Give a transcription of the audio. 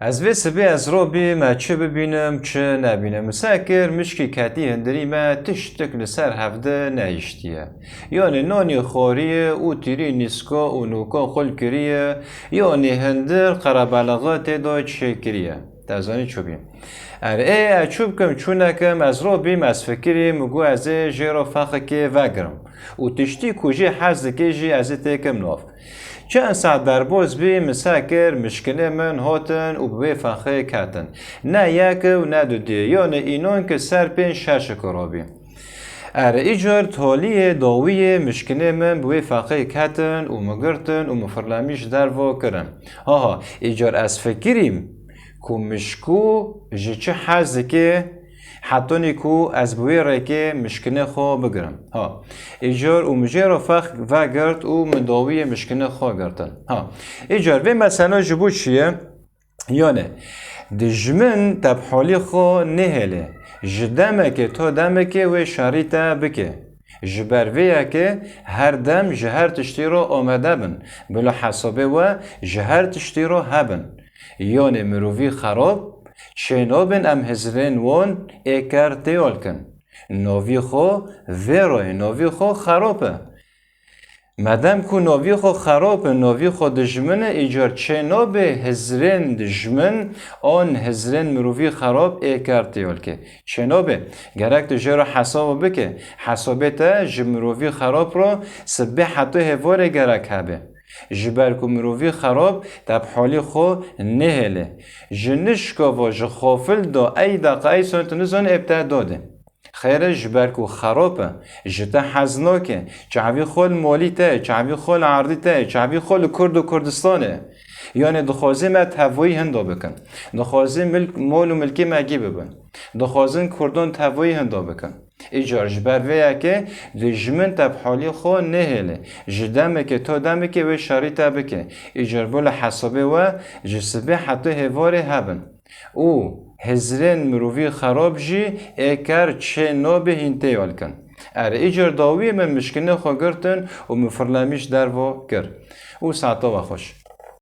از وی سبی از رو بی ما چه ببینم چه نبینم مساکر مشکی کتی هندری ما تشتک لسر هفته نیشتیه یعنی نانی خوریه او تیری نیسکا و نوکا خل کریه یعنی هندر قربالغات دا چه کریه تازانی چو بیم ای اچوب کم چونکم از رو بیم از فکری مگو از جیرو فخه که وگرم و تشتی کجی حز که جی از تکم ناف چند ساعت در باز بی مساکر مشکل من هاتن و به فخه کتن نه یک و نه دو دی یا نه اینان که سر پین شش کرابی ایجار تالی داوی مشکل من به فخه کتن و مگرتن و مفرلامیش در وا کرن ها ایجار از فکریم که مشکو جه چه حز که حتی نیکو از بوی رکی مشکنه خو بگرم ها ایجار و مجیر فخ و گرد و مداوی مشکنه خو گردن ها ایجار و مثلا جبو چیه یعنی دجمن تب حالی خو نهله جدمه که تا دمه که و شریطه بکه جبرویه که هر دم جهر تشتی رو آمده بن بلا حسابه و جهر تشتی رو هبن یعنی مروی خراب شنابن ام هزرین وان اکر تیال کن ناوی خو ویروی ناوی خو خرابه مدام که ناوی خو خرابه ناوی خو دجمنه ایجار چناب هزرین دجمن آن هزرین مروی خراب اکر تیال که چنابه گرک تجار حساب بکه حسابه تا جمروی خراب را سبه حتی هوار گرک هبه جبر کو مروی خراب تب حالی خو نهله جنشکا و جخافل دا ای دقیقی سنت نزان ابتدا داده خیره جبر کو خرابه جتا حزناکه چعوی خول مالی ته چعوی خول عردی ته چعوی خول کرد و کردستانه یعنی دخوازی ما تهوایی هندا بکن دخوازی مال و ملکی مگی ببن دخوازن کردان تهوایی هندا بکن ایجار جبر ویا که دجمن تب حالی خو نهله جدمه که تا دمه که و شریطه بکه ایجار بول حسابه و جسبه حتی هواره هبن او هزرین مروی خراب جی اکر چه نابه هنته یال کن ایجار داوی من مشکنه خو گرتن و مفرلمیش در و گر او ساعتا و خوش